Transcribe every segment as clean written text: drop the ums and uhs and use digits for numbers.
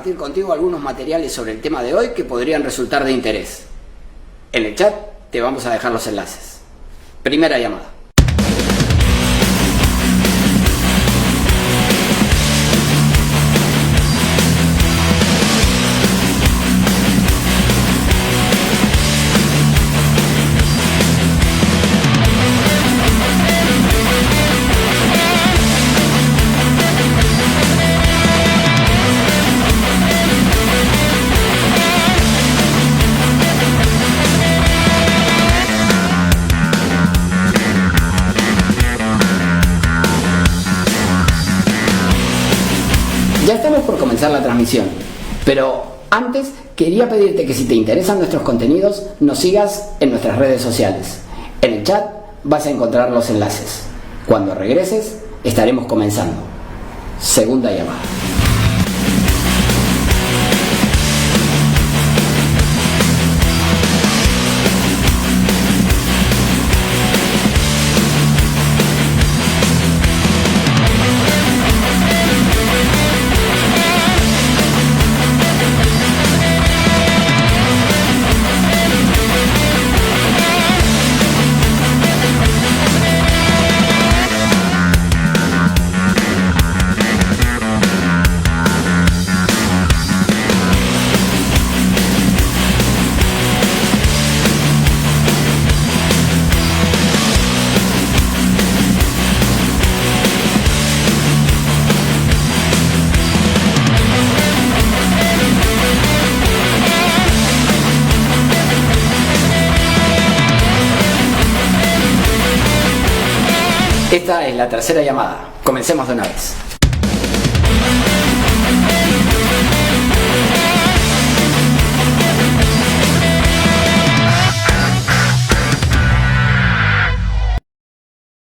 compartir contigo algunos materiales sobre el tema de hoy que podrían resultar de interés. En el chat te vamos a dejar los enlaces. Primera llamada. Ya estamos por comenzar la transmisión, pero antes quería pedirte que si te interesan nuestros contenidos, nos sigas en nuestras redes sociales. En el chat vas a encontrar los enlaces. Cuando regreses, estaremos comenzando. Segunda llamada. Esta es la tercera llamada. Comencemos de una vez.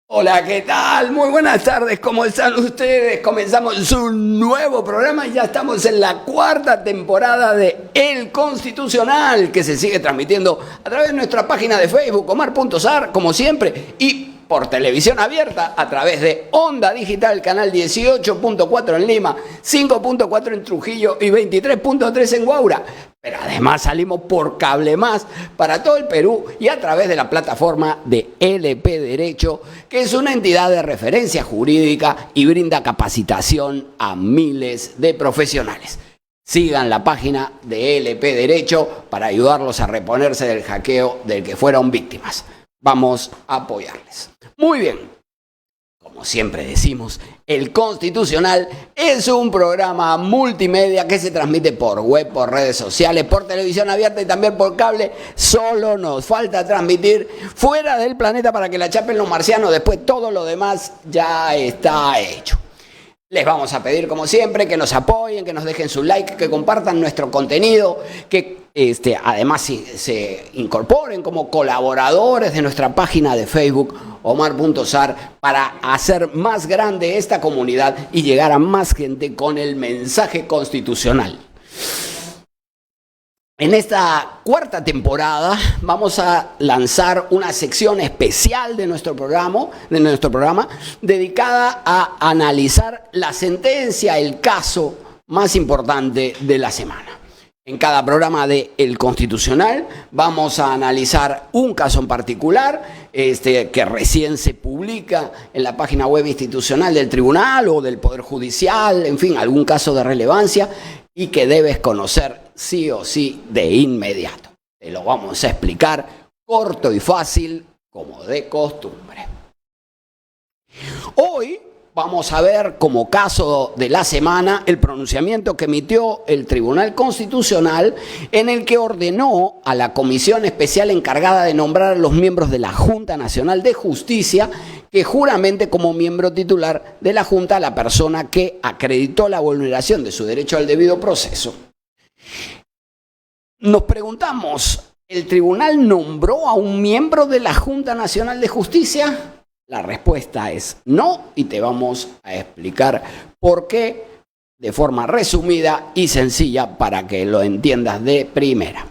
Hola, ¿qué tal? Muy buenas tardes, ¿cómo están ustedes? Comenzamos un nuevo programa y ya estamos en la cuarta temporada de El Constitucional, que se sigue transmitiendo a través de nuestra página de Facebook, Omar.Sar, como siempre, y por televisión abierta a través de Onda Digital, canal 18.4 en Lima, 5.4 en Trujillo y 23.3 en Huaura. Pero además salimos por Cable Más para todo el Perú y a través de la plataforma de LP Derecho, que es una entidad de referencia jurídica y brinda capacitación a miles de profesionales. Sigan la página de LP Derecho para ayudarlos a reponerse del hackeo del que fueron víctimas. Vamos a apoyarles. Muy bien, como siempre decimos, El Constitucional es un programa multimedia que se transmite por web, por redes sociales, por televisión abierta y también por cable. Solo nos falta transmitir fuera del planeta para que la chapen los marcianos. Después todo lo demás ya está hecho. Les vamos a pedir, como siempre, que nos apoyen, que nos dejen su like, que compartan nuestro contenido, que además se incorporen como colaboradores de nuestra página de Facebook, Omar.Sar, para hacer más grande esta comunidad y llegar a más gente con el mensaje constitucional. En esta cuarta temporada vamos a lanzar una sección especial de nuestro programa dedicada a analizar la sentencia, el caso más importante de la semana. En cada programa de El Constitucional vamos a analizar un caso en particular que recién se publica en la página web institucional del Tribunal o del Poder Judicial, en fin, algún caso de relevancia y que debes conocer sí o sí de inmediato. Te lo vamos a explicar corto y fácil como de costumbre. Hoy vamos a ver como caso de la semana el pronunciamiento que emitió el Tribunal Constitucional en el que ordenó a la comisión especial encargada de nombrar a los miembros de la Junta Nacional de Justicia que juramente como miembro titular de la Junta a la persona que acreditó la vulneración de su derecho al debido proceso. Nos preguntamos, ¿el tribunal nombró a un miembro de la Junta Nacional de Justicia? La respuesta es no y te vamos a explicar por qué de forma resumida y sencilla para que lo entiendas de primera.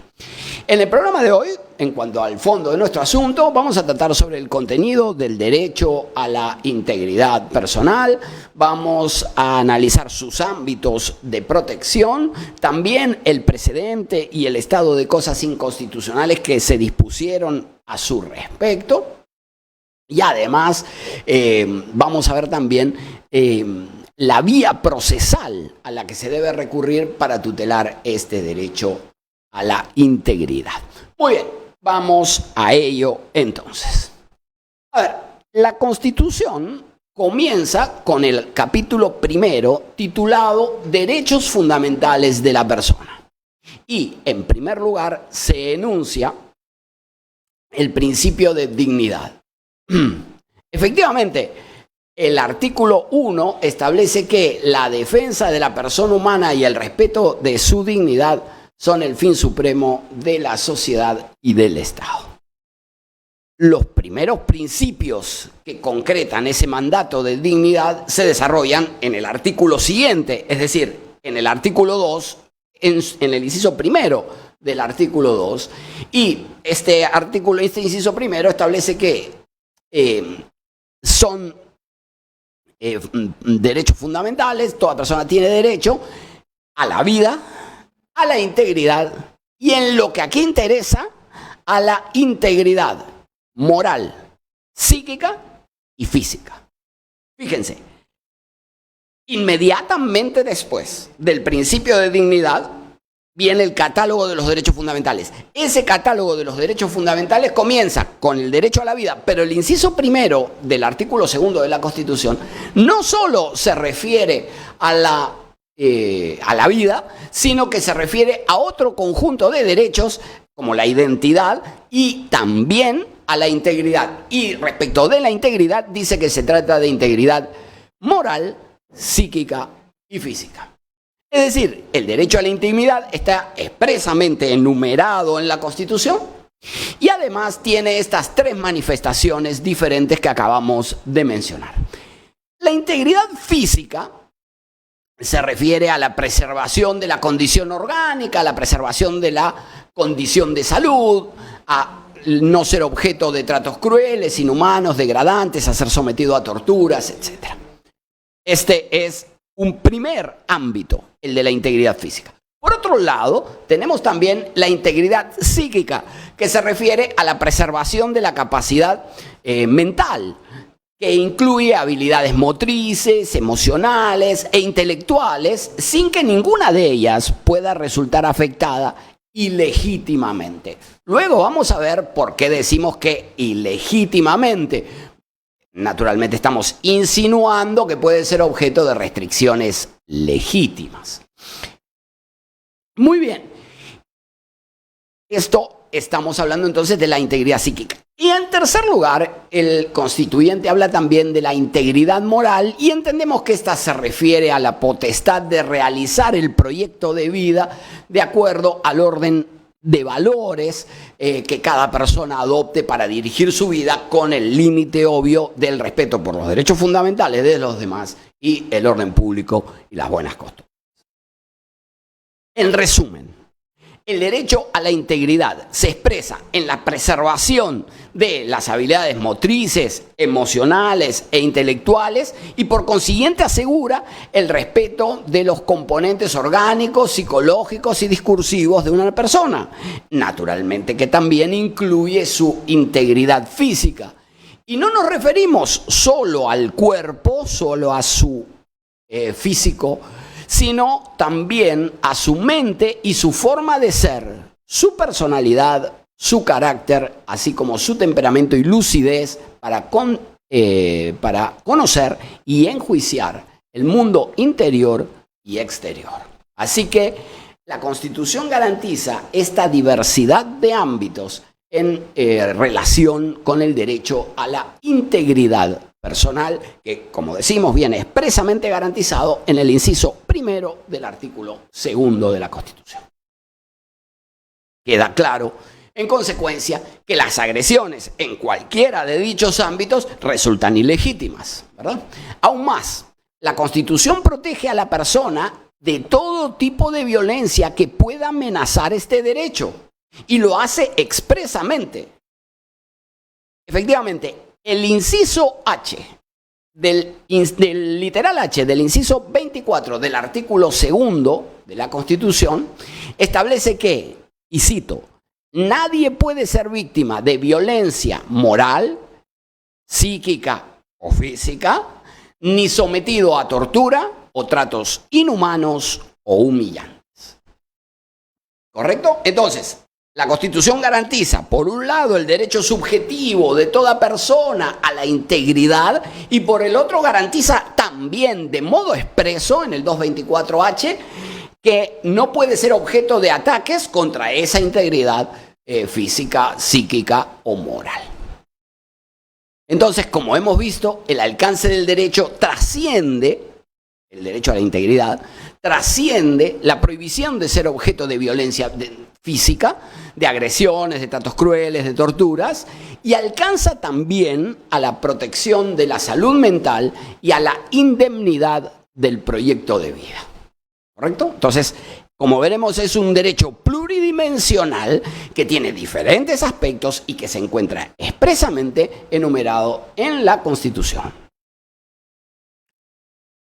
En el programa de hoy en cuanto al fondo de nuestro asunto, vamos a tratar sobre el contenido del derecho a la integridad personal, vamos a analizar sus ámbitos de protección, también el precedente y el estado de cosas inconstitucionales que se dispusieron a su respecto, y además vamos a ver también la vía procesal a la que se debe recurrir para tutelar este derecho a la integridad. Muy bien, vamos a ello entonces. A ver, la Constitución comienza con el capítulo primero titulado Derechos Fundamentales de la Persona. Y, en primer lugar, se enuncia el principio de dignidad. Efectivamente, el artículo 1 establece que la defensa de la persona humana y el respeto de su dignidad son el fin supremo de la sociedad y del Estado. Los primeros principios que concretan ese mandato de dignidad se desarrollan en el artículo siguiente, es decir, en el artículo 2, en el inciso primero del artículo 2, y este inciso primero establece que son derechos fundamentales, toda persona tiene derecho a la vida, a la integridad y, en lo que aquí interesa, a la integridad moral, psíquica y física. Fíjense, inmediatamente después del principio de dignidad viene el catálogo de los derechos fundamentales. Ese catálogo de los derechos fundamentales comienza con el derecho a la vida, pero el inciso primero del artículo segundo de la Constitución no solo se refiere a la vida, sino que se refiere a otro conjunto de derechos como la identidad y también a la integridad. Y respecto de la integridad dice que se trata de integridad moral, psíquica y física. Es decir, el derecho a la intimidad está expresamente enumerado en la Constitución y además tiene estas tres manifestaciones diferentes que acabamos de mencionar. La integridad física se refiere a la preservación de la condición orgánica, a la preservación de la condición de salud, a no ser objeto de tratos crueles, inhumanos, degradantes, a ser sometido a torturas, etc. Este es un primer ámbito, el de la integridad física. Por otro lado, tenemos también la integridad psíquica, que se refiere a la preservación de la capacidad mental, que incluye habilidades motrices, emocionales e intelectuales, sin que ninguna de ellas pueda resultar afectada ilegítimamente. Luego vamos a ver por qué decimos que ilegítimamente. Naturalmente estamos insinuando que puede ser objeto de restricciones legítimas. Muy bien. Estamos hablando entonces de la integridad psíquica. Y en tercer lugar, el constituyente habla también de la integridad moral y entendemos que esta se refiere a la potestad de realizar el proyecto de vida de acuerdo al orden de valores que cada persona adopte para dirigir su vida con el límite obvio del respeto por los derechos fundamentales de los demás y el orden público y las buenas costumbres. En resumen, el derecho a la integridad se expresa en la preservación de las habilidades motrices, emocionales e intelectuales y por consiguiente asegura el respeto de los componentes orgánicos, psicológicos y discursivos de una persona. Naturalmente que también incluye su integridad física. Y no nos referimos solo al cuerpo, solo a su físico, sino también a su mente y su forma de ser, su personalidad, su carácter, así como su temperamento y lucidez para conocer y enjuiciar el mundo interior y exterior. Así que la Constitución garantiza esta diversidad de ámbitos en relación con el derecho a la integridad personal, que, como decimos, viene expresamente garantizado en el inciso primero del artículo segundo de la Constitución. Queda claro, en consecuencia, que las agresiones en cualquiera de dichos ámbitos resultan ilegítimas, ¿verdad? Aún más, la Constitución protege a la persona de todo tipo de violencia que pueda amenazar este derecho. Y lo hace expresamente. Efectivamente, el inciso H del literal H del inciso 24 del artículo 2 de la Constitución establece que, y cito, nadie puede ser víctima de violencia moral, psíquica o física, ni sometido a tortura o tratos inhumanos o humillantes. ¿Correcto? Entonces, la Constitución garantiza, por un lado, el derecho subjetivo de toda persona a la integridad y por el otro garantiza también de modo expreso en el 224H que no puede ser objeto de ataques contra esa integridad física, psíquica o moral. Entonces, como hemos visto, el alcance del derecho trasciende, el derecho a la integridad, trasciende la prohibición de ser objeto de violencia física, de agresiones, de tratos crueles, de torturas, y alcanza también a la protección de la salud mental y a la indemnidad del proyecto de vida. ¿Correcto? Entonces, como veremos, es un derecho pluridimensional que tiene diferentes aspectos y que se encuentra expresamente enumerado en la Constitución.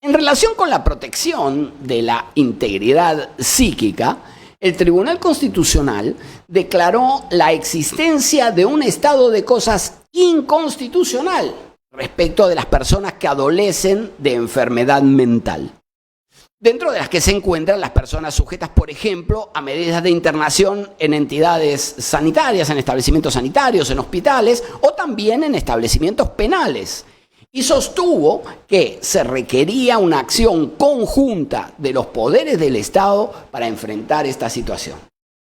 En relación con la protección de la integridad psíquica, el Tribunal Constitucional declaró la existencia de un estado de cosas inconstitucional respecto de las personas que adolecen de enfermedad mental, dentro de las que se encuentran las personas sujetas, por ejemplo, a medidas de internación en entidades sanitarias, en establecimientos sanitarios, en hospitales o también en establecimientos penales. Y sostuvo que se requería una acción conjunta de los poderes del Estado para enfrentar esta situación.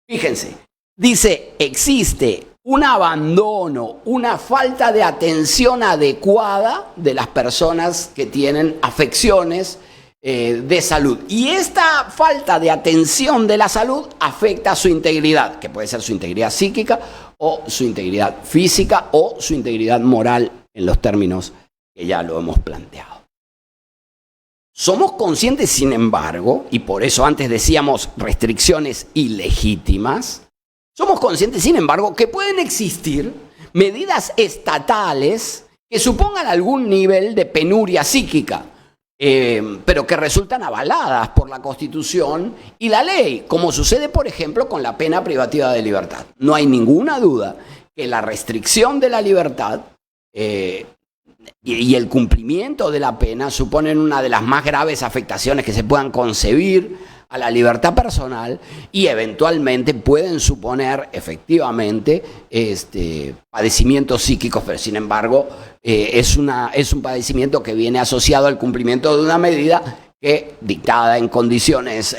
Fíjense, dice, existe un abandono, una falta de atención adecuada de las personas que tienen afecciones de salud. Y esta falta de atención de la salud afecta a su integridad, que puede ser su integridad psíquica o su integridad física o su integridad moral en los términos que ya lo hemos planteado. Somos conscientes, sin embargo, y por eso antes decíamos restricciones ilegítimas, somos conscientes, sin embargo, que pueden existir medidas estatales que supongan algún nivel de penuria psíquica, pero que resultan avaladas por la Constitución y la ley, como sucede, por ejemplo, con la pena privativa de libertad. No hay ninguna duda que la restricción de la libertad y el cumplimiento de la pena suponen una de las más graves afectaciones que se puedan concebir a la libertad personal y eventualmente pueden suponer efectivamente padecimientos psíquicos, pero sin embargo es un padecimiento que viene asociado al cumplimiento de una medida que, dictada en condiciones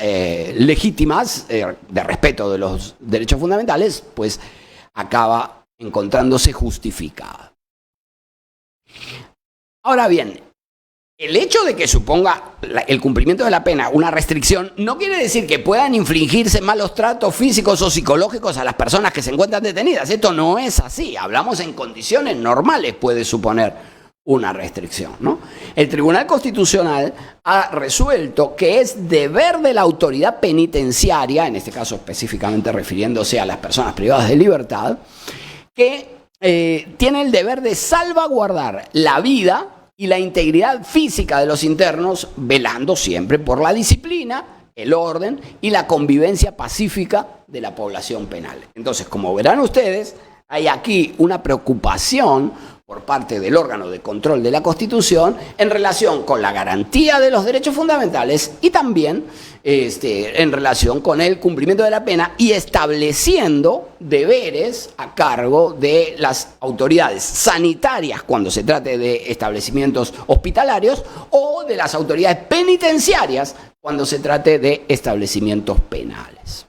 legítimas de respeto de los derechos fundamentales, pues acaba encontrándose justificada. Ahora bien, el hecho de que suponga el cumplimiento de la pena una restricción no quiere decir que puedan infligirse malos tratos físicos o psicológicos a las personas que se encuentran detenidas. Esto no es así. Hablamos en condiciones normales, puede suponer una restricción, ¿no? El Tribunal Constitucional ha resuelto que es deber de la autoridad penitenciaria, en este caso específicamente refiriéndose a las personas privadas de libertad, que tiene el deber de salvaguardar la vida y la integridad física de los internos, velando siempre por la disciplina, el orden y la convivencia pacífica de la población penal. Entonces, como verán ustedes, hay aquí una preocupación por parte del órgano de control de la Constitución en relación con la garantía de los derechos fundamentales y también en relación con el cumplimiento de la pena y estableciendo deberes a cargo de las autoridades sanitarias cuando se trate de establecimientos hospitalarios o de las autoridades penitenciarias cuando se trate de establecimientos penales.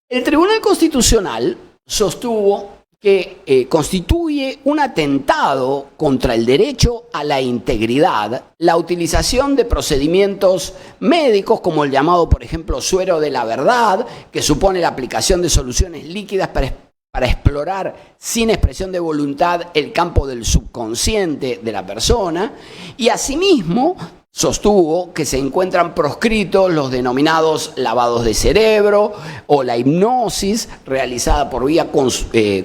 El Tribunal Constitucional sostuvo que constituye un atentado contra el derecho a la integridad la utilización de procedimientos médicos como el llamado, por ejemplo, suero de la verdad, que supone la aplicación de soluciones líquidas para explorar sin expresión de voluntad el campo del subconsciente de la persona, y asimismo sostuvo que se encuentran proscritos los denominados lavados de cerebro o la hipnosis realizada por vía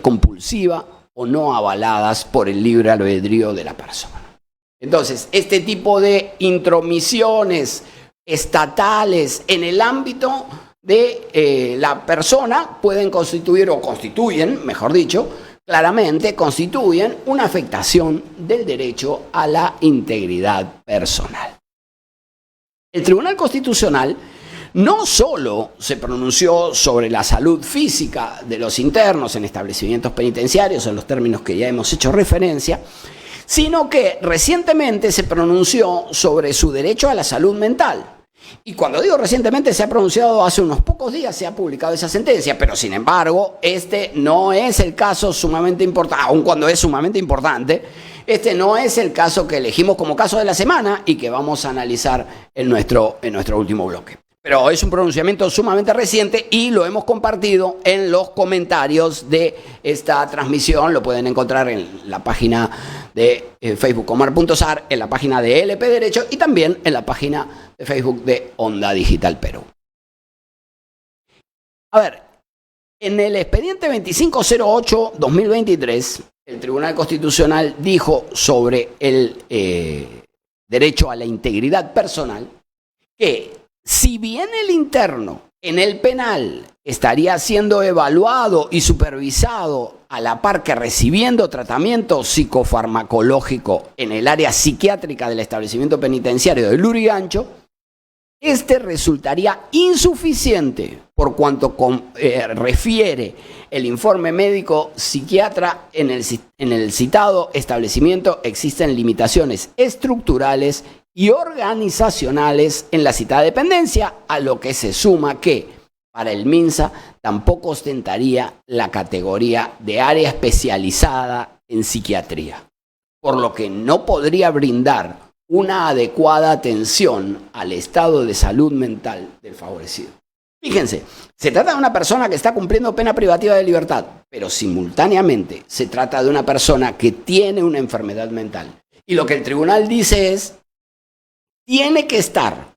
compulsiva o no avaladas por el libre albedrío de la persona. Entonces, este tipo de intromisiones estatales en el ámbito de la persona pueden constituir, o constituyen, mejor dicho, claramente constituyen una afectación del derecho a la integridad personal. El Tribunal Constitucional no solo se pronunció sobre la salud física de los internos en establecimientos penitenciarios, en los términos que ya hemos hecho referencia, sino que recientemente se pronunció sobre su derecho a la salud mental. Y cuando digo recientemente, se ha pronunciado hace unos pocos días, se ha publicado esa sentencia, pero sin embargo, este no es el caso sumamente importante, aun cuando es sumamente importante, este no es el caso que elegimos como caso de la semana y que vamos a analizar en nuestro último bloque. Pero es un pronunciamiento sumamente reciente y lo hemos compartido en los comentarios de esta transmisión. Lo pueden encontrar en la página de Facebook Omar.Sar, en la página de LP Derecho y también en la página de Facebook de Onda Digital Perú. A ver, en el expediente 2508-2023, el Tribunal Constitucional dijo sobre el derecho a la integridad personal que si bien el interno en el penal estaría siendo evaluado y supervisado a la par que recibiendo tratamiento psicofarmacológico en el área psiquiátrica del establecimiento penitenciario de Lurigancho, este resultaría insuficiente por cuanto refiere el informe médico psiquiatra en el citado establecimiento existen limitaciones estructurales y organizacionales en la citada dependencia, a lo que se suma que para el MINSA tampoco ostentaría la categoría de área especializada en psiquiatría, por lo que no podría brindar una adecuada atención al estado de salud mental del favorecido. Fíjense, se trata de una persona que está cumpliendo pena privativa de libertad, pero simultáneamente se trata de una persona que tiene una enfermedad mental. Y lo que el tribunal dice es, tiene que estar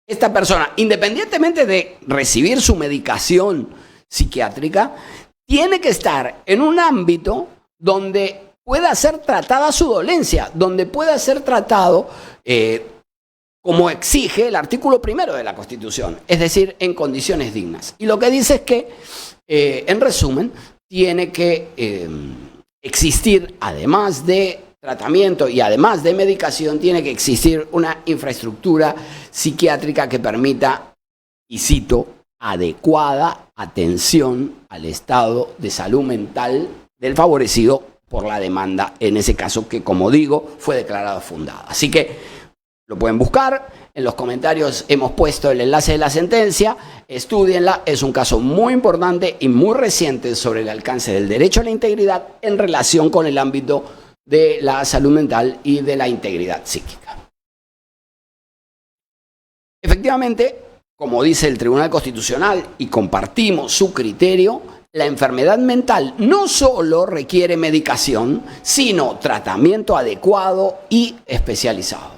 esta persona, independientemente de recibir su medicación psiquiátrica, tiene que estar en un ámbito donde pueda ser tratada su dolencia, donde pueda ser tratado como exige el artículo 1 de la Constitución, es decir, en condiciones dignas. Y lo que dice es que, en resumen, tiene que existir, además de tratamiento y además de medicación, tiene que existir una infraestructura psiquiátrica que permita, y cito, adecuada atención al estado de salud mental del favorecido por la demanda, en ese caso que, como digo, fue declarada fundada. Así que lo pueden buscar, en los comentarios hemos puesto el enlace de la sentencia, estúdienla, es un caso muy importante y muy reciente sobre el alcance del derecho a la integridad en relación con el ámbito de la salud mental y de la integridad psíquica. Efectivamente, como dice el Tribunal Constitucional y compartimos su criterio, la enfermedad mental no solo requiere medicación, sino tratamiento adecuado y especializado.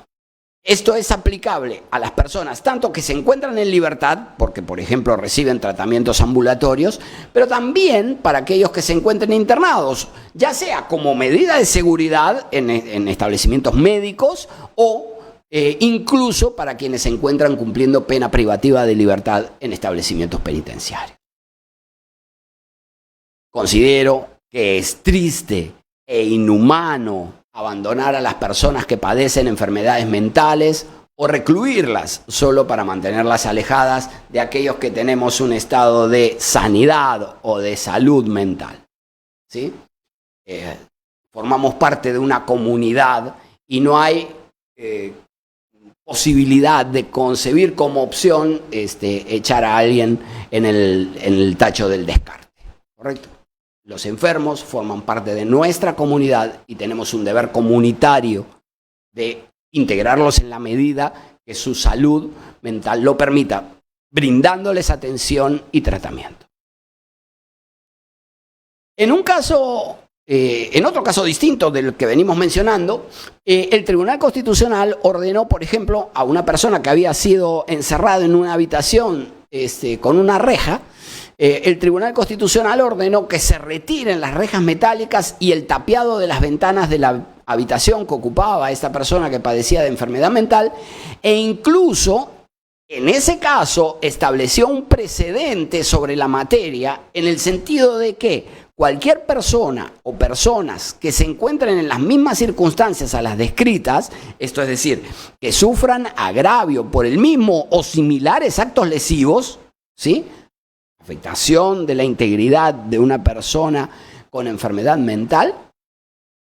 Esto es aplicable a las personas tanto que se encuentran en libertad, porque por ejemplo reciben tratamientos ambulatorios, pero también para aquellos que se encuentren internados, ya sea como medida de seguridad en establecimientos médicos o incluso para quienes se encuentran cumpliendo pena privativa de libertad en establecimientos penitenciarios. Considero que es triste e inhumano abandonar a las personas que padecen enfermedades mentales o recluirlas solo para mantenerlas alejadas de aquellos que tenemos un estado de sanidad o de salud mental. ¿Sí? Formamos parte de una comunidad y no hay posibilidad de concebir como opción echar a alguien en el tacho del descarte. ¿Correcto? Los enfermos forman parte de nuestra comunidad y tenemos un deber comunitario de integrarlos en la medida que su salud mental lo permita, brindándoles atención y tratamiento. En un caso en otro caso distinto del que venimos mencionando, el Tribunal Constitucional ordenó, por ejemplo, a una persona que había sido encerrada en una habitación con una reja, el Tribunal Constitucional ordenó que se retiren las rejas metálicas y el tapiado de las ventanas de la habitación que ocupaba esta persona que padecía de enfermedad mental, e incluso en ese caso estableció un precedente sobre la materia en el sentido de que cualquier persona o personas que se encuentren en las mismas circunstancias a las descritas, esto es decir, que sufran agravio por el mismo o similares actos lesivos, ¿sí?, afectación de la integridad de una persona con enfermedad mental,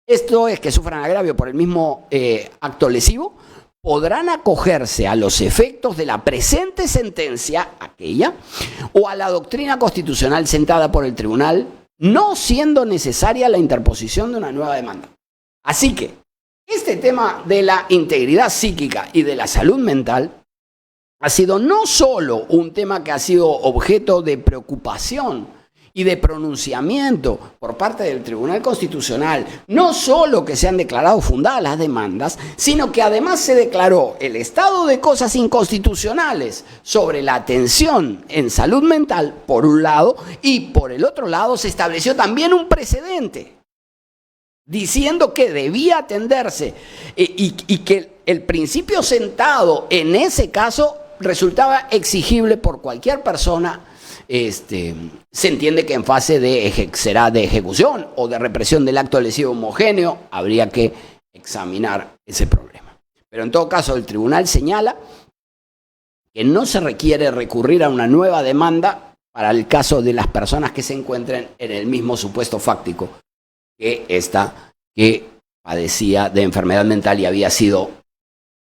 esto es que sufran agravio por el mismo acto lesivo, podrán acogerse a los efectos de la presente sentencia, aquella, o a la doctrina constitucional sentada por el tribunal, no siendo necesaria la interposición de una nueva demanda. Así que este tema de la integridad psíquica y de la salud mental ha sido no solo un tema que ha sido objeto de preocupación y de pronunciamiento por parte del Tribunal Constitucional, no solo que se han declarado fundadas las demandas, sino que además se declaró el estado de cosas inconstitucionales sobre la atención en salud mental, por un lado, y por el otro lado se estableció también un precedente, diciendo que debía atenderse y que el principio sentado en ese caso resultaba exigible por cualquier persona. Se entiende que en fase será de ejecución o de represión del acto lesivo homogéneo, habría que examinar ese problema. Pero en todo caso, el tribunal señala que no se requiere recurrir a una nueva demanda para el caso de las personas que se encuentren en el mismo supuesto fáctico que esta que padecía de enfermedad mental y había sido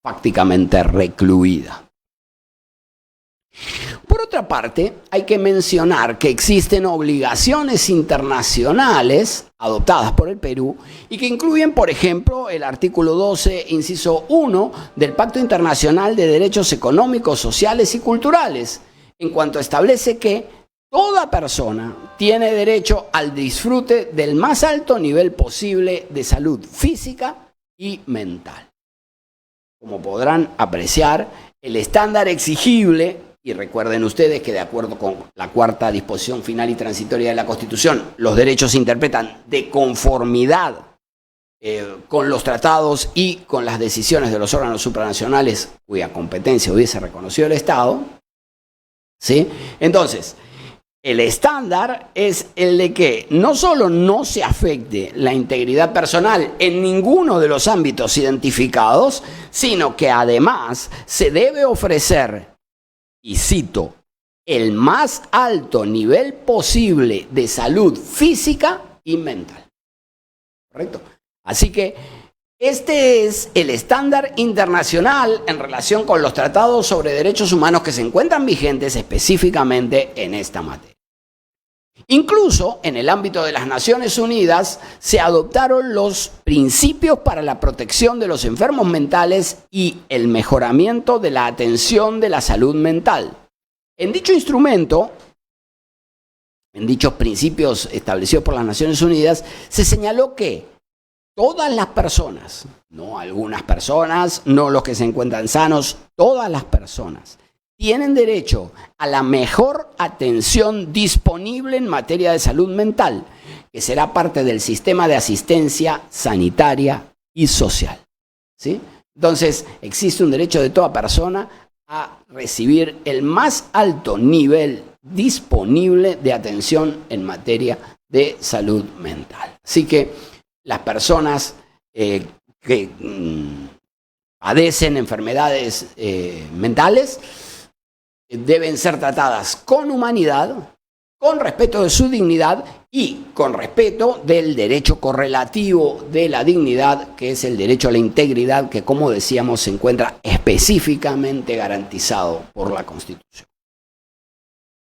fácticamente recluida. Por otra parte, hay que mencionar que existen obligaciones internacionales adoptadas por el Perú y que incluyen, por ejemplo, el artículo 12, inciso 1 del Pacto Internacional de Derechos Económicos, Sociales y Culturales, en cuanto establece que toda persona tiene derecho al disfrute del más alto nivel posible de salud física y mental. Como podrán apreciar, el estándar exigible, y recuerden ustedes que de acuerdo con la cuarta disposición final y transitoria de la Constitución, los derechos se interpretan de conformidad con los tratados y con las decisiones de los órganos supranacionales cuya competencia hubiese reconocido el Estado, ¿sí? Entonces, el estándar es el de que no solo no se afecte la integridad personal en ninguno de los ámbitos identificados, sino que además se debe ofrecer, y cito, el más alto nivel posible de salud física y mental. ¿Correcto? Así que este es el estándar internacional en relación con los tratados sobre derechos humanos que se encuentran vigentes específicamente en esta materia. Incluso en el ámbito de las Naciones Unidas se adoptaron los principios para la protección de los enfermos mentales y el mejoramiento de la atención de la salud mental. En dicho instrumento, en dichos principios establecidos por las Naciones Unidas, se señaló que todas las personas, no algunas personas, no los que se encuentran sanos, todas las personas, tienen derecho a la mejor atención disponible en materia de salud mental, que será parte del sistema de asistencia sanitaria y social. ¿Sí? Entonces, existe un derecho de toda persona a recibir el más alto nivel disponible de atención en materia de salud mental. Así que las personas que padecen enfermedades mentales deben ser tratadas con humanidad, con respeto de su dignidad y con respeto del derecho correlativo de la dignidad, que es el derecho a la integridad, que, como decíamos, se encuentra específicamente garantizado por la Constitución.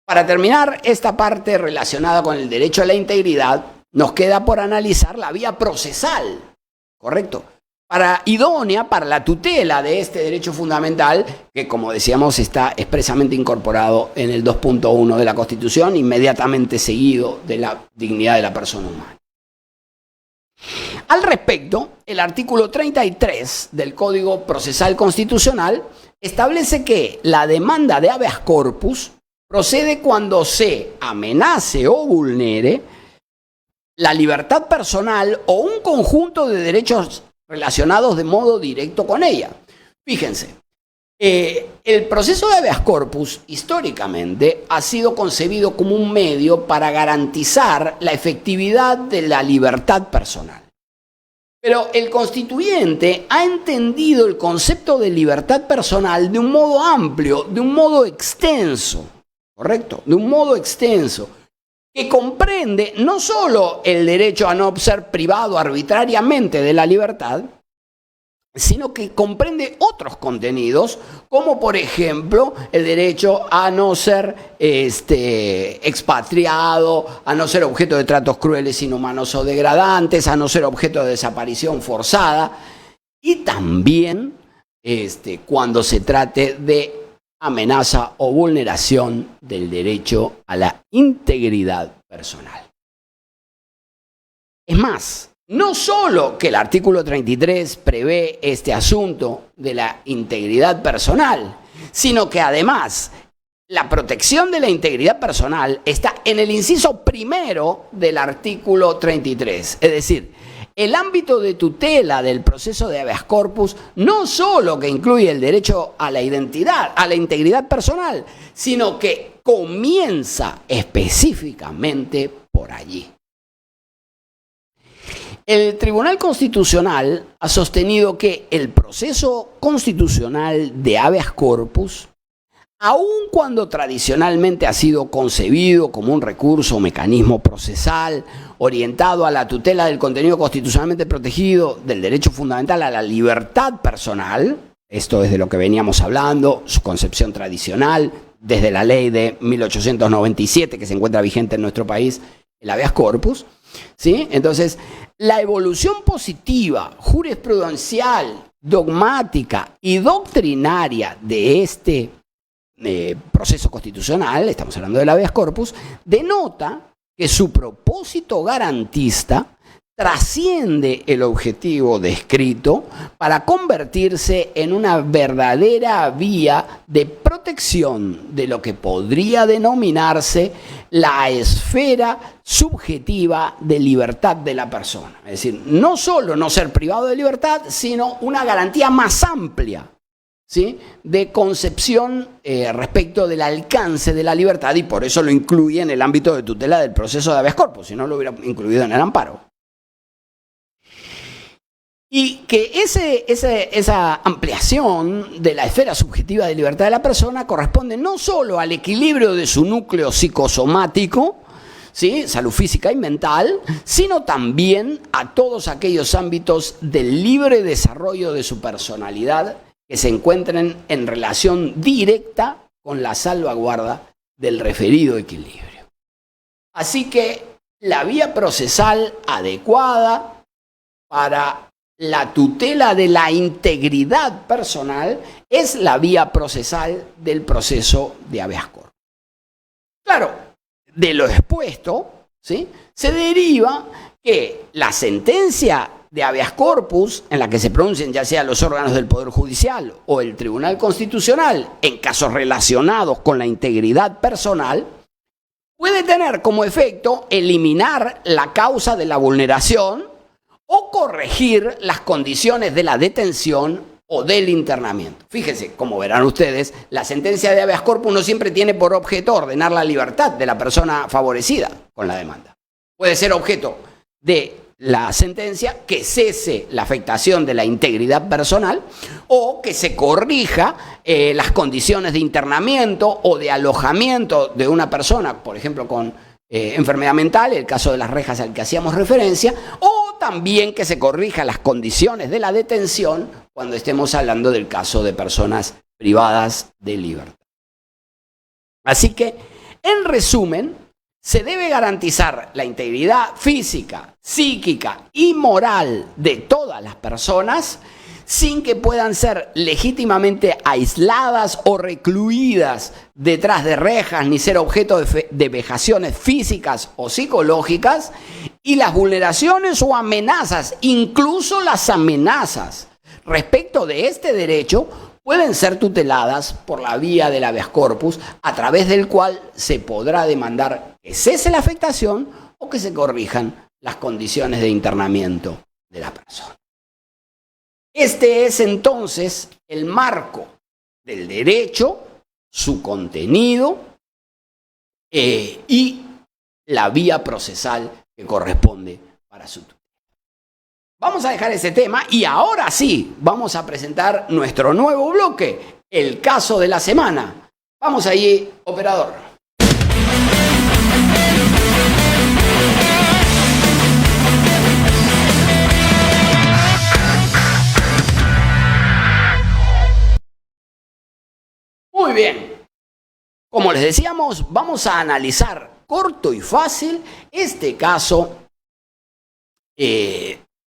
Para terminar esta parte relacionada con el derecho a la integridad, nos queda por analizar la vía procesal, ¿correcto? Idónea para la tutela de este derecho fundamental que, como decíamos, está expresamente incorporado en el 2.1 de la Constitución, inmediatamente seguido de la dignidad de la persona humana. Al respecto, el artículo 33 del Código Procesal Constitucional establece que la demanda de habeas corpus procede cuando se amenace o vulnere la libertad personal o un conjunto de derechos relacionados de modo directo con ella. Fíjense, el proceso de habeas corpus históricamente ha sido concebido como un medio para garantizar la efectividad de la libertad personal. Pero el constituyente ha entendido el concepto de libertad personal de un modo amplio, de un modo extenso, ¿correcto? De un modo extenso, que comprende no solo el derecho a no ser privado arbitrariamente de la libertad, sino que comprende otros contenidos, como por ejemplo el derecho a no ser expatriado, a no ser objeto de tratos crueles, inhumanos o degradantes, a no ser objeto de desaparición forzada, y también cuando se trate de amenaza o vulneración del derecho a la integridad personal. Es más, no solo que el artículo 33 prevé este asunto de la integridad personal, sino que además la protección de la integridad personal está en el inciso primero del artículo 33. Es decir, el ámbito de tutela del proceso de habeas corpus no solo que incluye el derecho a la identidad, a la integridad personal, sino que comienza específicamente por allí. El Tribunal Constitucional ha sostenido que el proceso constitucional de habeas corpus, aun cuando tradicionalmente ha sido concebido como un recurso o mecanismo procesal orientado a la tutela del contenido constitucionalmente protegido del derecho fundamental a la libertad personal, esto es de lo que veníamos hablando, su concepción tradicional, desde la ley de 1897 que se encuentra vigente en nuestro país, el habeas corpus, ¿sí? Entonces, la evolución positiva, jurisprudencial, dogmática y doctrinaria de este proceso constitucional, estamos hablando del habeas corpus, denota que su propósito garantista trasciende el objetivo descrito para convertirse en una verdadera vía de protección de lo que podría denominarse la esfera subjetiva de libertad de la persona. Es decir, no solo no ser privado de libertad, sino una garantía más amplia, ¿sí?, de concepción respecto del alcance de la libertad, y por eso lo incluye en el ámbito de tutela del proceso de habeas corpus, si no lo hubiera incluido en el amparo. Y que esa ampliación de la esfera subjetiva de libertad de la persona corresponde no solo al equilibrio de su núcleo psicosomático, ¿sí?, salud física y mental, sino también a todos aquellos ámbitos del libre desarrollo de su personalidad que se encuentren en relación directa con la salvaguarda del referido equilibrio. Así que la vía procesal adecuada para la tutela de la integridad personal es la vía procesal del proceso de habeas corpus. Claro, de lo expuesto, ¿sí?, se deriva que la sentencia de habeas corpus, en la que se pronuncien ya sea los órganos del Poder Judicial o el Tribunal Constitucional en casos relacionados con la integridad personal, puede tener como efecto eliminar la causa de la vulneración o corregir las condiciones de la detención o del internamiento. Fíjense, como verán ustedes, la sentencia de habeas corpus no siempre tiene por objeto ordenar la libertad de la persona favorecida con la demanda. Puede ser objeto de la sentencia que cese la afectación de la integridad personal o que se corrija las condiciones de internamiento o de alojamiento de una persona, por ejemplo, con enfermedad mental, el caso de las rejas al que hacíamos referencia, o también que se corrija las condiciones de la detención cuando estemos hablando del caso de personas privadas de libertad. Así que, en resumen, se debe garantizar la integridad física, psíquica y moral de todas las personas sin que puedan ser legítimamente aisladas o recluidas detrás de rejas ni ser objeto de vejaciones físicas o psicológicas, y las vulneraciones o amenazas, incluso las amenazas respecto de este derecho, pueden ser tuteladas por la vía del habeas corpus, a través del cual se podrá demandar que cese la afectación o que se corrijan las condiciones de internamiento de la persona. Este es entonces el marco del derecho, su contenido y la vía procesal que corresponde para su tutela. Vamos a dejar ese tema y ahora sí vamos a presentar nuestro nuevo bloque, el caso de la semana. Vamos allí, operador. Muy bien. Como les decíamos, vamos a analizar corto y fácil este caso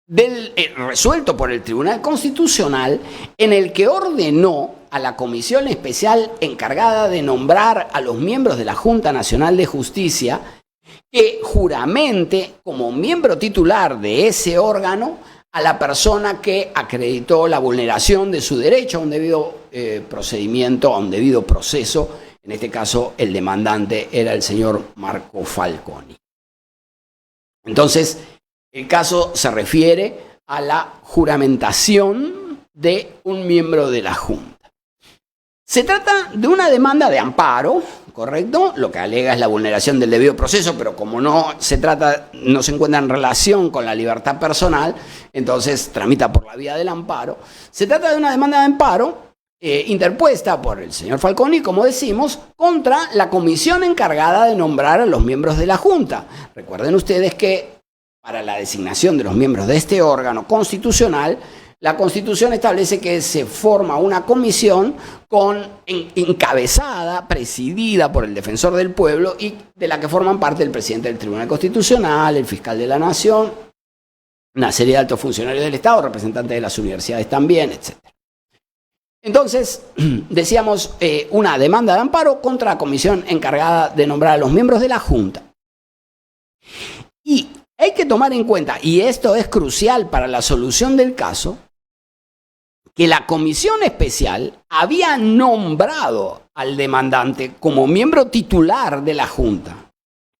resuelto por el Tribunal Constitucional, en el que ordenó a la comisión especial encargada de nombrar a los miembros de la Junta Nacional de Justicia que juramente como miembro titular de ese órgano a la persona que acreditó la vulneración de su derecho a un debido procedimiento, a un debido proceso. En este caso, el demandante era el señor Marco Falconi. Entonces, el caso se refiere a la juramentación de un miembro de la Junta. Se trata de una demanda de amparo, ¿correcto? Lo que alega es la vulneración del debido proceso, pero como no se encuentra en relación con la libertad personal, entonces tramita por la vía del amparo. Se trata de una demanda de amparo interpuesta por el señor Falconi, como decimos, contra la comisión encargada de nombrar a los miembros de la Junta. Recuerden ustedes que para la designación de los miembros de este órgano constitucional, la Constitución establece que se forma una comisión encabezada, presidida por el defensor del pueblo y de la que forman parte el presidente del Tribunal Constitucional, el fiscal de la Nación, una serie de altos funcionarios del Estado, representantes de las universidades también, etc. Entonces, decíamos, una demanda de amparo contra la comisión encargada de nombrar a los miembros de la Junta. Y hay que tomar en cuenta, y esto es crucial para la solución del caso, que la comisión especial había nombrado al demandante como miembro titular de la Junta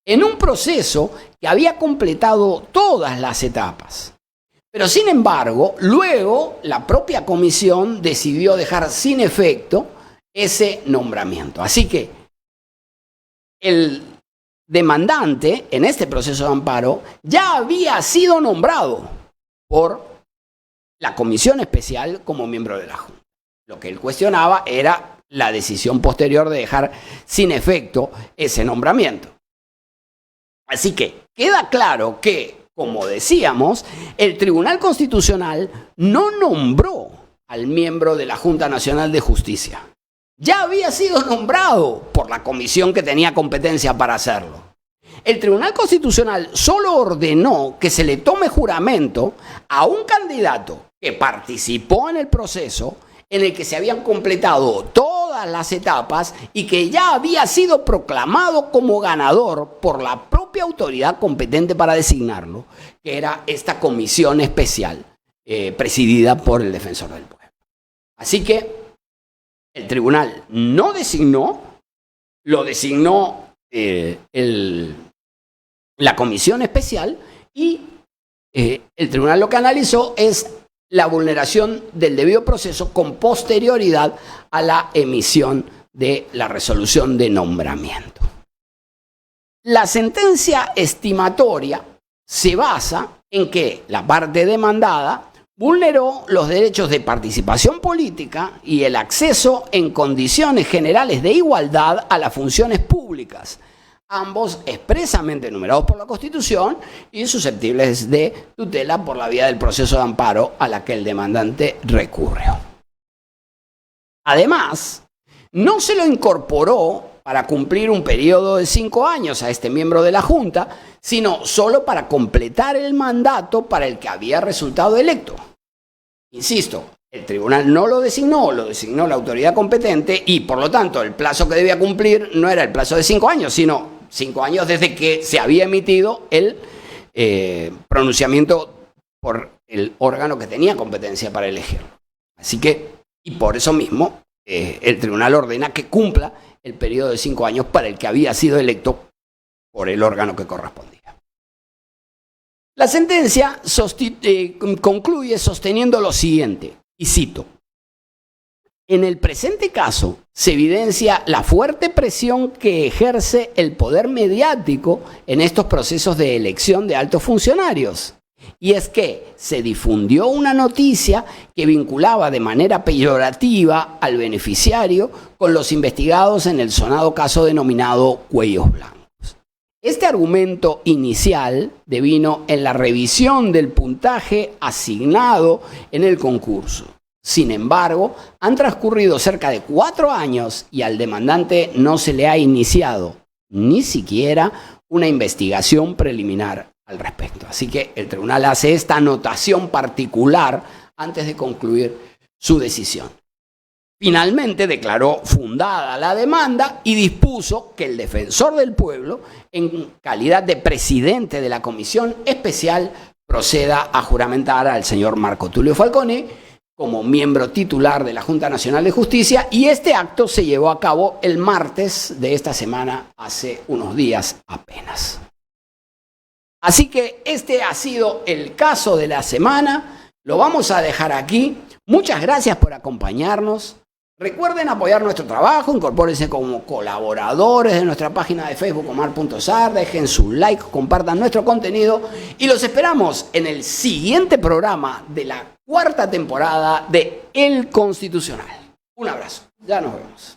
en un proceso que había completado todas las etapas. Pero sin embargo, luego la propia comisión decidió dejar sin efecto ese nombramiento. Así que el demandante en este proceso de amparo ya había sido nombrado por la comisión especial como miembro de la Junta. Lo que él cuestionaba era la decisión posterior de dejar sin efecto ese nombramiento. Así que queda claro que, como decíamos, el Tribunal Constitucional no nombró al miembro de la Junta Nacional de Justicia. Ya había sido nombrado por la comisión que tenía competencia para hacerlo. El Tribunal Constitucional solo ordenó que se le tome juramento a un candidato que participó en el proceso en el que se habían completado todas las etapas y que ya había sido proclamado como ganador por la propia autoridad competente para designarlo, que era esta comisión especial presidida por el defensor del pueblo. Así que el tribunal no designó, lo designó la comisión especial y el tribunal lo que analizó es la vulneración del debido proceso con posterioridad a la emisión de la resolución de nombramiento. La sentencia estimatoria se basa en que la parte demandada vulneró los derechos de participación política y el acceso en condiciones generales de igualdad a las funciones públicas, ambos expresamente enumerados por la Constitución y susceptibles de tutela por la vía del proceso de amparo a la que el demandante recurrió. Además, no se lo incorporó para cumplir un periodo de 5 años a este miembro de la Junta, sino solo para completar el mandato para el que había resultado electo. Insisto, el tribunal no lo designó la autoridad competente y por lo tanto el plazo que debía cumplir no era el plazo de 5 años, sino 5 años desde que se había emitido el pronunciamiento por el órgano que tenía competencia para elegirlo. Así que, y por eso mismo, el tribunal ordena que cumpla el periodo de 5 años para el que había sido electo por el órgano que correspondía. La sentencia concluye sosteniendo lo siguiente, y cito: en el presente caso se evidencia la fuerte presión que ejerce el poder mediático en estos procesos de elección de altos funcionarios. Y es que se difundió una noticia que vinculaba de manera peyorativa al beneficiario con los investigados en el sonado caso denominado Cuellos Blancos. Este argumento inicial devino en la revisión del puntaje asignado en el concurso. Sin embargo, han transcurrido cerca de 4 años y al demandante no se le ha iniciado ni siquiera una investigación preliminar al respecto. Así que el tribunal hace esta anotación particular antes de concluir su decisión. Finalmente declaró fundada la demanda y dispuso que el defensor del pueblo, en calidad de presidente de la comisión especial, proceda a juramentar al señor Marco Tulio Falcone como miembro titular de la Junta Nacional de Justicia, y este acto se llevó a cabo el martes de esta semana, hace unos días apenas. Así que este ha sido el caso de la semana, lo vamos a dejar aquí. Muchas gracias por acompañarnos. Recuerden apoyar nuestro trabajo, incorpórense como colaboradores de nuestra página de Facebook Omar.Sar, dejen su like, compartan nuestro contenido y los esperamos en el siguiente programa de la 4ª temporada de El Constitucional. Un abrazo, ya nos vemos.